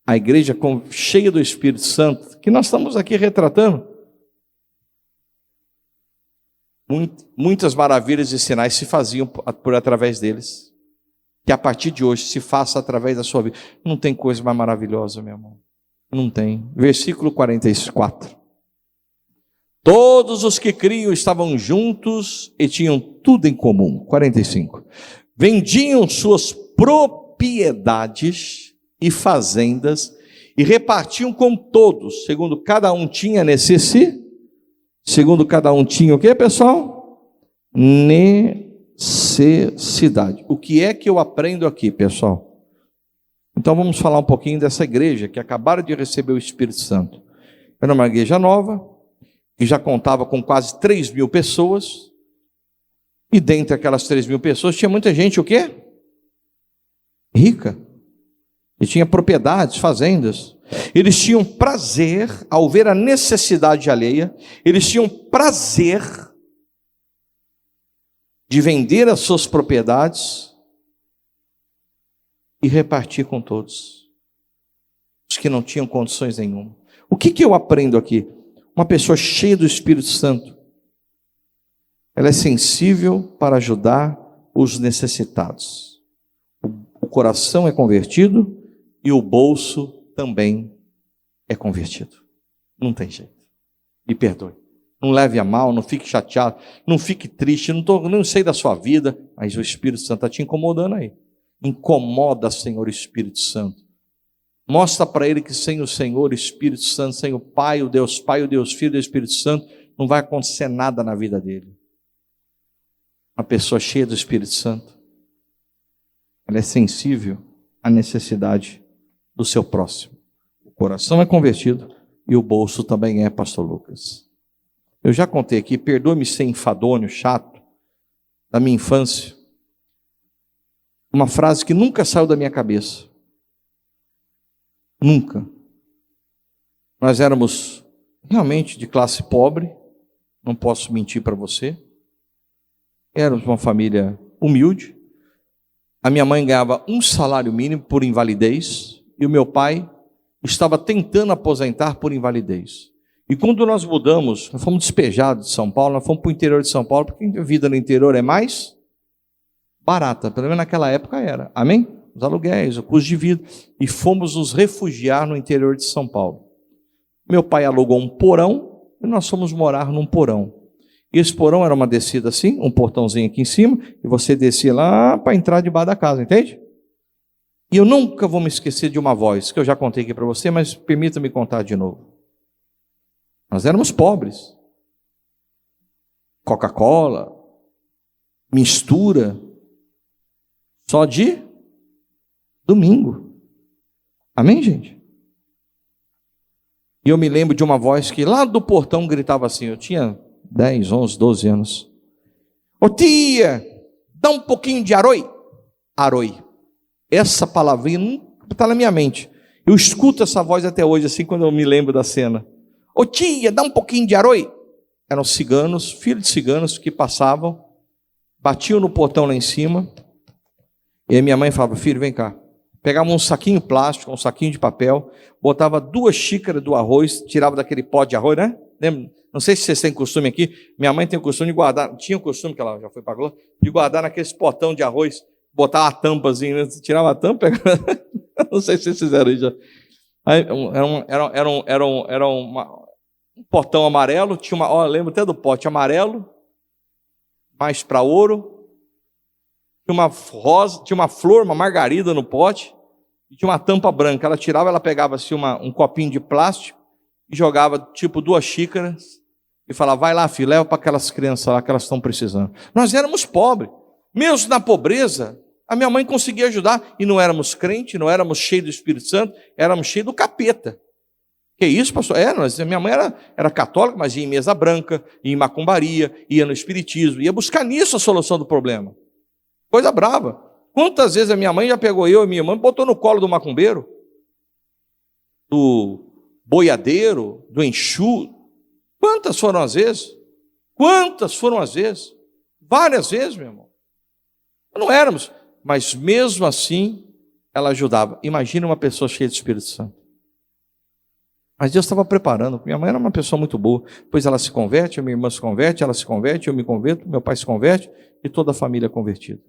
A igreja cheia do Espírito Santo, que nós estamos aqui retratando, muitas maravilhas e sinais se faziam por através deles. Que a partir de hoje se faça através da sua vida. Não tem coisa mais maravilhosa, meu irmão. Não tem. Versículo 44. Todos os que criam estavam juntos e tinham tudo em comum. 45. Vendiam suas propriedades e fazendas e repartiam com todos, segundo cada um tinha necessidade. Segundo cada um tinha o que, pessoal? Necessidade. O que é que eu aprendo aqui, pessoal? Então vamos falar um pouquinho dessa igreja que acabaram de receber o Espírito Santo. Era uma igreja nova, que já contava com quase 3.000 pessoas, e dentre aquelas 3.000 pessoas tinha muita gente o quê? Rica. E tinha propriedades, fazendas. Eles tinham prazer ao ver a necessidade alheia, eles tinham prazer de vender as suas propriedades e repartir com todos, os que não tinham condições nenhuma. O que eu aprendo aqui? Uma pessoa cheia do Espírito Santo, ela é sensível para ajudar os necessitados. O coração é convertido e o bolso também é convertido. Não tem jeito. Me perdoe. Não leve a mal, não fique chateado, não fique triste, não sei da sua vida, mas o Espírito Santo está te incomodando aí. Incomoda, Senhor Espírito Santo. Mostra para ele que sem o Senhor Espírito Santo, sem o Pai, o Deus Filho e o Espírito Santo, não vai acontecer nada na vida dele. Uma pessoa cheia do Espírito Santo, ela é sensível à necessidade do seu próximo. O coração é convertido e o bolso também é, pastor Lucas. Eu já contei aqui, perdoe-me ser enfadonho, chato, da minha infância, uma frase que nunca saiu da minha cabeça. Nunca. Nós éramos realmente de classe pobre, não posso mentir para você. Éramos uma família humilde. A minha mãe ganhava um salário mínimo por invalidez e o meu pai estava tentando aposentar por invalidez. E quando nós mudamos, nós fomos despejados de São Paulo, nós fomos para o interior de São Paulo, porque a vida no interior é mais barata, pelo menos naquela época era. Amém? Os aluguéis, o custo de vida. E fomos nos refugiar no interior de São Paulo. Meu pai alugou um porão e nós fomos morar num porão. E esse porão era uma descida assim, um portãozinho aqui em cima, e você descia lá para entrar debaixo da casa, entende? E eu nunca vou me esquecer de uma voz, que eu já contei aqui para você, mas permita-me contar de novo. Nós éramos pobres. Coca-Cola, mistura, só de domingo. Amém, gente? E eu me lembro de uma voz que lá do portão gritava assim, eu tinha 10, 11, 12 anos. Ô tia, dá um pouquinho de aroi. Aroi. Essa palavrinha está na minha mente. Eu escuto essa voz até hoje, assim, quando eu me lembro da cena. Ô tia, dá um pouquinho de aroi. Eram ciganos, filhos de ciganos que passavam, batiam no portão lá em cima. E aí minha mãe falava, filho, vem cá. Pegava um saquinho plástico, um saquinho de papel, botava 2 xícaras do arroz, tirava daquele pó de arroz, né? Lembra? Não sei se vocês têm costume aqui, minha mãe tem o costume de guardar, tinha o costume, que ela já foi para a Glória, de guardar naqueles potão de arroz, botar a tampazinha, né? Tirava a tampa, não sei se vocês fizeram isso já. Aí, era um potão amarelo, tinha uma, lembro até do pote amarelo, mais para ouro, tinha uma rosa, tinha uma flor, uma margarida no pote, e tinha uma tampa branca. Ela tirava, ela pegava assim um copinho de plástico e jogava tipo 2 xícaras e falava, vai lá, filho, leva para aquelas crianças lá que elas estão precisando. Nós éramos pobres, mesmo na pobreza, a minha mãe conseguia ajudar, e não éramos crentes, não éramos cheios do Espírito Santo, éramos cheios do capeta. Que isso, pastor? Minha mãe era católica, mas ia em mesa branca, ia em macumbaria, ia no espiritismo, ia buscar nisso a solução do problema. Coisa brava. Quantas vezes a minha mãe já pegou eu e minha irmã, botou no colo do macumbeiro, do boiadeiro, do enxu. Quantas foram as vezes? Quantas foram as vezes? Várias vezes, meu irmão. Não éramos, mas mesmo assim, ela ajudava. Imagina uma pessoa cheia de Espírito Santo. Mas Deus estava preparando. Minha mãe era uma pessoa muito boa. Depois ela se converte, a minha irmã se converte, ela se converte, eu me converto, meu pai se converte e toda a família é convertida.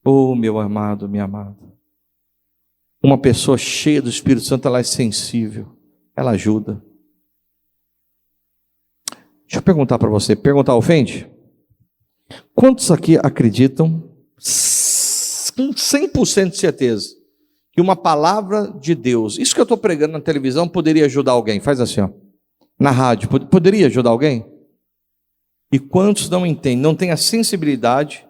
Oh, meu amado, minha amada. Uma pessoa cheia do Espírito Santo, ela é sensível, ela ajuda. Deixa eu perguntar para você, perguntar ofende? Quantos aqui acreditam, com 100% de certeza, que uma palavra de Deus, isso que eu estou pregando na televisão, poderia ajudar alguém? Faz assim, ó. Na rádio, poderia ajudar alguém? E quantos não entendem, não têm a sensibilidade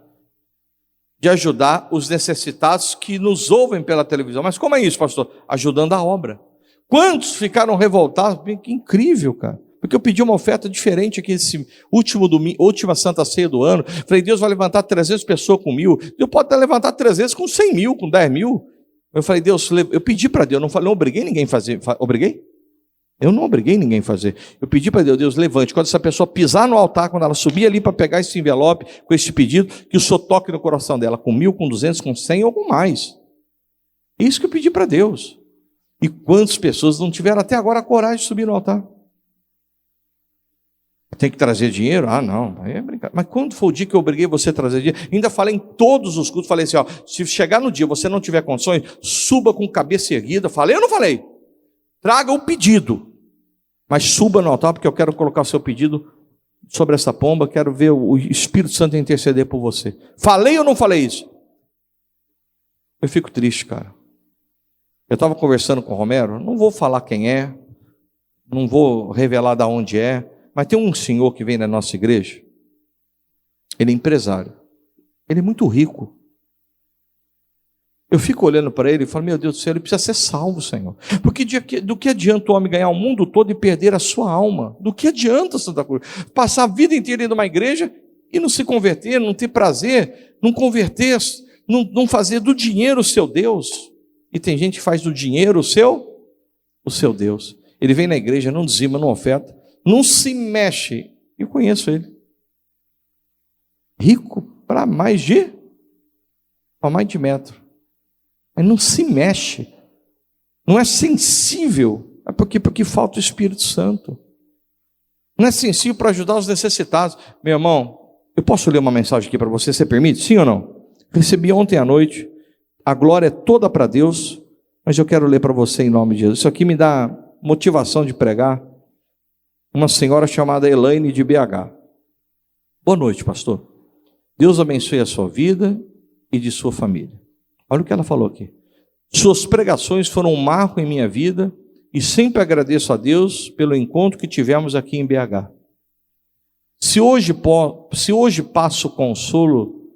de ajudar os necessitados que nos ouvem pela televisão? Mas como é isso, pastor? Ajudando a obra. Quantos ficaram revoltados? Que incrível, cara. Porque eu pedi uma oferta diferente aqui esse último domingo, última Santa Ceia do ano. Falei, Deus vai levantar 300 pessoas com 1.000. Deus pode levantar 300 com 100 mil, com 10 mil. Eu falei, Deus, eu pedi para Deus, não obriguei ninguém a fazer. Obriguei? Eu não obriguei ninguém a fazer. Eu pedi para Deus, Deus, levante. Quando essa pessoa pisar no altar, quando ela subir ali para pegar esse envelope, com esse pedido, que o Senhor toque no coração dela, com 1.000, com 200, com 100 ou com mais. É isso que eu pedi para Deus. E quantas pessoas não tiveram até agora a coragem de subir no altar? Tem que trazer dinheiro? Ah, não, aí é brincadeira. Mas quando foi o dia que eu obriguei você a trazer dinheiro? Ainda falei em todos os cultos, falei assim, ó, se chegar no dia você não tiver condições, suba com cabeça erguida. Falei ou não falei? Traga o pedido, mas suba no altar, porque eu quero colocar o seu pedido sobre essa pomba, quero ver o Espírito Santo interceder por você. Falei ou não falei isso? Eu fico triste, cara. Eu estava conversando com o Romero, não vou falar quem é, não vou revelar de onde é, mas tem um senhor que vem na nossa igreja, ele é empresário, ele é muito rico, Eu fico olhando para ele e falo, meu Deus do céu, ele precisa ser salvo, Senhor. Porque do que adianta o homem ganhar o mundo todo e perder a sua alma? Do que adianta, Santa Cruz? Passar a vida inteira dentro de uma igreja e não se converter, não ter prazer, não converter, não fazer do dinheiro o seu Deus. E tem gente que faz do dinheiro o seu Deus. Ele vem na igreja, não dizima, não oferta, não se mexe. Eu conheço ele. Rico para mais de metro. Mas não se mexe. Não é sensível. É porque falta o Espírito Santo. Não é sensível para ajudar os necessitados. Meu irmão, eu posso ler uma mensagem aqui para você? Você permite? Sim ou não? Recebi ontem à noite. A glória é toda para Deus. Mas eu quero ler para você em nome de Jesus. Isso aqui me dá motivação de pregar. Uma senhora chamada Elaine de BH. Boa noite, pastor. Deus abençoe a sua vida e de sua família. Olha o que ela falou aqui. Suas pregações foram um marco em minha vida e sempre agradeço a Deus pelo encontro que tivemos aqui em BH. Se hoje passo consolo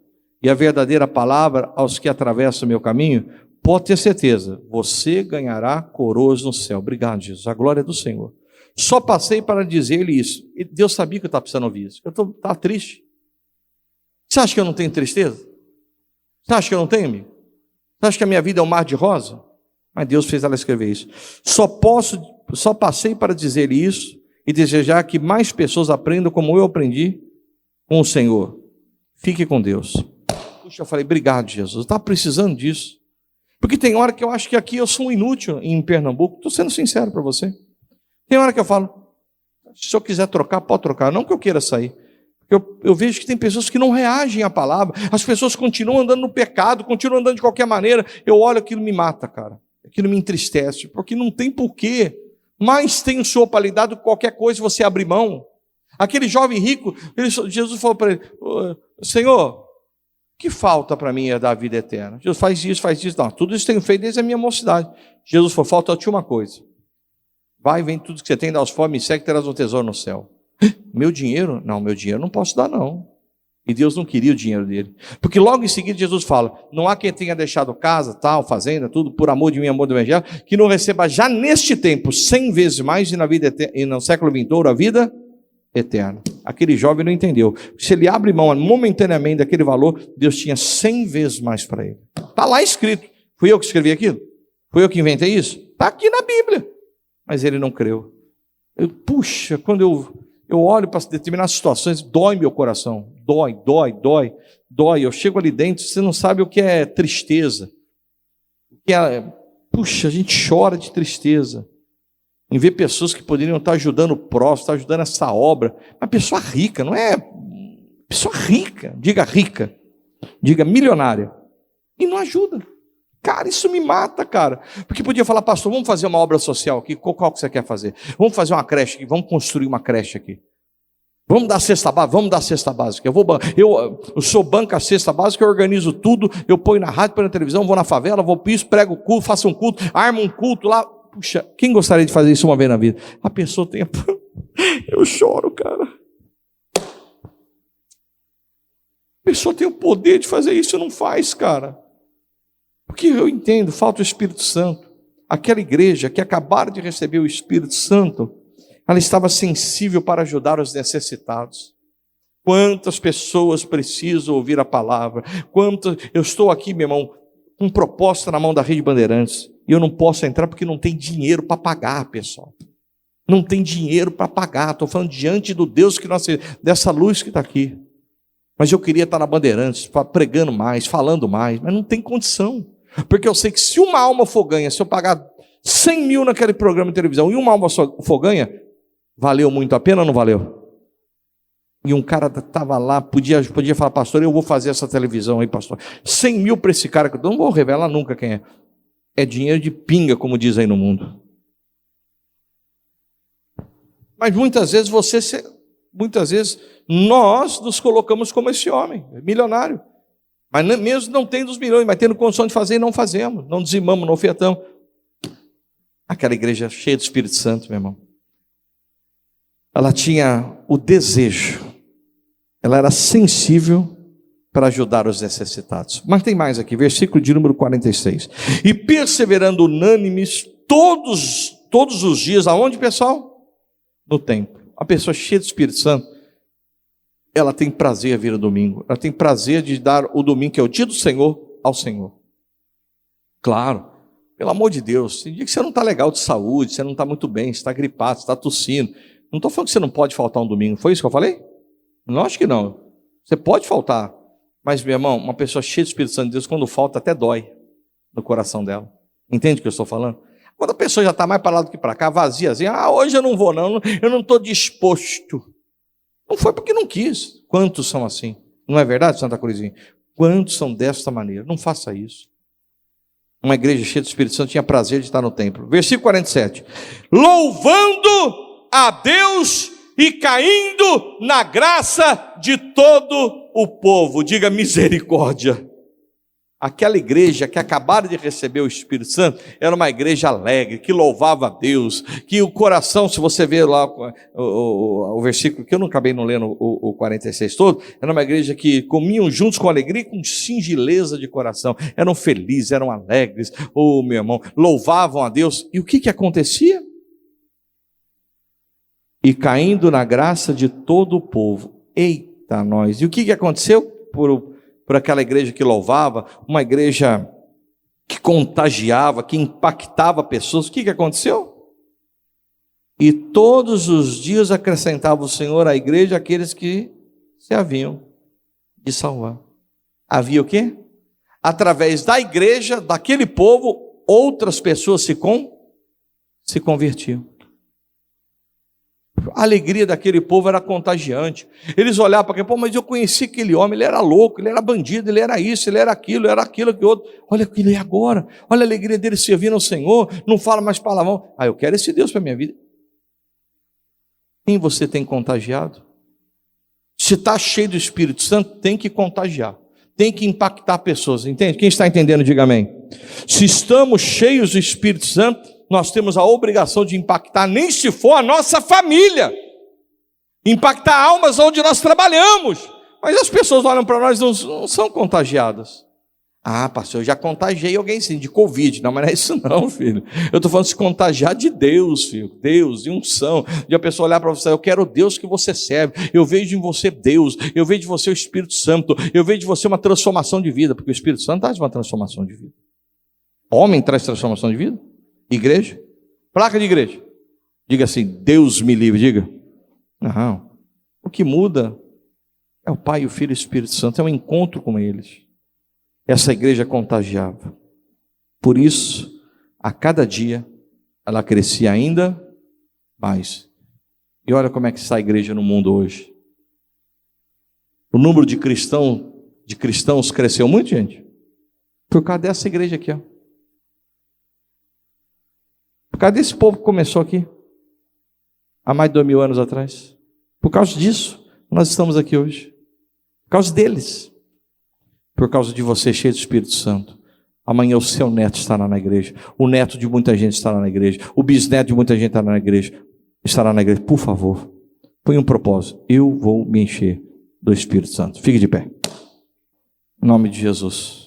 e a verdadeira palavra aos que atravessam o meu caminho, pode ter certeza, você ganhará coroas no céu. Obrigado, Jesus. A glória é do Senhor. Só passei para dizer-lhe isso. E Deus sabia que eu estava precisando ouvir isso. Eu estava triste. Você acha que eu não tenho tristeza? Você acha que eu não tenho, amigo? Você acha que a minha vida é um mar de rosa? Mas Deus fez ela escrever isso. Só passei para dizer-lhe isso e desejar que mais pessoas aprendam como eu aprendi com o Senhor. Fique com Deus. Puxa, eu falei, obrigado, Jesus. Eu estava precisando disso. Porque tem hora que eu acho que aqui eu sou um inútil em Pernambuco. Estou sendo sincero para você. Tem hora que eu falo, se eu quiser trocar, pode trocar. Não que eu queira sair. Eu vejo que tem pessoas que não reagem à palavra. As pessoas continuam andando no pecado, continuam andando de qualquer maneira. Eu olho, aquilo me mata, cara. Aquilo me entristece, porque não tem porquê. Mas tem o Senhor para lhe dar do que qualquer coisa você abrir mão. Aquele jovem rico, Jesus falou para ele, Senhor, que falta para mim é dar a vida eterna? Jesus faz isso. Não, tudo isso tenho feito desde a minha mocidade. Jesus falou, falta-te uma coisa. Vai, vem tudo que você tem, dá aos pobres, me segue, terás um tesouro no céu. Meu dinheiro? Não, meu dinheiro não posso dar, não. E Deus não queria o dinheiro dele. Porque logo em seguida Jesus fala, não há quem tenha deixado casa, tal, fazenda, tudo, por amor de mim, amor do evangelho, que não receba já neste tempo 100 vezes mais e na vida eterna, e no século vindouro a vida eterna. Aquele jovem não entendeu. Se ele abre mão momentaneamente daquele valor, Deus tinha 100 vezes mais para ele. Está lá escrito. Fui eu que escrevi aquilo? Fui eu que inventei isso? Está aqui na Bíblia. Mas ele não creu. Puxa, quando eu olho para determinadas situações, dói meu coração. Dói. Eu chego ali dentro, você não sabe o que é tristeza. Puxa, a gente chora de tristeza. Em ver pessoas que poderiam estar ajudando o próximo, estar ajudando essa obra. Uma pessoa rica, não é? Pessoa rica, diga milionária. E não ajuda. Cara, isso me mata, cara. Porque podia falar, pastor, vamos fazer uma obra social aqui. Qual que você quer fazer? Vamos fazer uma creche aqui, vamos construir uma creche aqui. Vamos dar cesta básica. O senhor banca a cesta básica, eu organizo tudo, eu ponho na rádio, ponho na televisão, vou na favela, vou para isso, prego o culto, faço um culto, armo um culto lá. Puxa, quem gostaria de fazer isso uma vez na vida? A pessoa tem... Eu choro, cara. A pessoa tem o poder de fazer isso e não faz, cara. Porque eu entendo, falta o Espírito Santo. Aquela igreja que acabaram de receber o Espírito Santo, ela estava sensível para ajudar os necessitados. Quantas pessoas precisam ouvir a palavra? Eu estou aqui, meu irmão, com proposta na mão da Rede Bandeirantes, e eu não posso entrar porque não tem dinheiro para pagar, pessoal. Não tem dinheiro para pagar. Estou falando diante do Deus que nós, dessa luz que está aqui. Mas eu queria estar na Bandeirantes, pregando mais, falando mais, mas não tem condição. Porque eu sei que se uma alma for ganha, se eu pagar 100 mil naquele programa de televisão e uma alma for ganha, valeu muito a pena ou não valeu? E um cara estava lá, podia falar, pastor, eu vou fazer essa televisão aí, pastor. 100 mil para esse cara, que eu não vou revelar nunca quem é. É dinheiro de pinga, como diz aí no mundo. Mas muitas vezes nós nos colocamos como esse homem, milionário. Mas mesmo não tendo os milhões, mas tendo condição de fazer, não fazemos. Não dizimamos, não ofertamos. Aquela igreja cheia do Espírito Santo, meu irmão. Ela tinha o desejo. Ela era sensível para ajudar os necessitados. Mas tem mais aqui, versículo de número 46. E perseverando unânimes todos os dias, aonde, pessoal? No templo. A pessoa cheia do Espírito Santo, ela tem prazer em vir ao domingo. Ela tem prazer de dar o domingo, que é o dia do Senhor, ao Senhor. Claro, pelo amor de Deus, tem dia que você não está legal de saúde, você não está muito bem, você está gripado, você está tossindo. Não estou falando que você não pode faltar um domingo, foi isso que eu falei? Lógico que não. Você pode faltar. Mas, meu irmão, uma pessoa cheia do Espírito Santo de Deus, quando falta, até dói no coração dela. Entende o que eu estou falando? Quando a pessoa já está mais para lá do que para cá, vaziazinha, hoje eu não vou não, eu não estou disposto. Não foi porque não quis. Quantos são assim? Não é verdade, Santa Cruzinha? Quantos são desta maneira? Não faça isso. Uma igreja cheia do Espírito Santo tinha prazer de estar no templo. Versículo 47. Louvando a Deus e caindo na graça de todo o povo. Diga misericórdia. Aquela igreja que acabara de receber o Espírito Santo era uma igreja alegre, que louvava a Deus, que o coração, se você ver lá o versículo, que eu não acabei não lendo o 46 todo, era uma igreja que comiam juntos com alegria e com singeleza de coração, eram felizes, eram alegres, meu irmão, louvavam a Deus. E o que acontecia? E caindo na graça de todo o povo. Eita nós! E o que aconteceu por aquela igreja que louvava, uma igreja que contagiava, que impactava pessoas? O que aconteceu? E todos os dias acrescentava o Senhor à igreja aqueles que se haviam de salvar. Havia o quê? Através da igreja, daquele povo, outras pessoas se convertiam. A alegria daquele povo era contagiante. Eles olhavam para aquele povo, mas eu conheci aquele homem, ele era louco, ele era bandido, ele era isso, ele era aquilo, que outro. Olha aquilo aí agora, olha a alegria dele servindo ao Senhor, não fala mais palavrão. Eu quero esse Deus para a minha vida. Quem você tem contagiado? Se está cheio do Espírito Santo, tem que contagiar, tem que impactar pessoas, entende? Quem está entendendo, diga amém. Se estamos cheios do Espírito Santo, nós temos a obrigação de impactar, nem se for a nossa família, impactar almas onde nós trabalhamos. Mas as pessoas olham para nós e não são contagiadas. Pastor, eu já contagiei alguém sim, de Covid. Não, mas não é isso não, filho. Eu estou falando de se contagiar de Deus, filho. Deus, de unção. De a pessoa olhar para você, eu quero o Deus que você serve. Eu vejo em você Deus. Eu vejo em você o Espírito Santo. Eu vejo em você uma transformação de vida. Porque o Espírito Santo traz uma transformação de vida. Homem traz transformação de vida? Igreja? Placa de igreja. Diga assim, Deus me livre, diga. Não. O que muda é o Pai, o Filho e o Espírito Santo. É um encontro com eles. Essa igreja contagiava. Por isso, a cada dia, ela crescia ainda mais. E olha como é que está a igreja no mundo hoje. O número de cristãos cresceu muito, gente. Por causa dessa igreja aqui, ó. Por causa desse povo que começou aqui, há mais de 2000 anos atrás. Por causa disso, nós estamos aqui hoje. Por causa deles. Por causa de você, cheio do Espírito Santo. Amanhã o seu neto estará na igreja. O neto de muita gente estará na igreja. O bisneto de muita gente estará na igreja. Por favor, põe um propósito. Eu vou me encher do Espírito Santo. Fique de pé. Em nome de Jesus.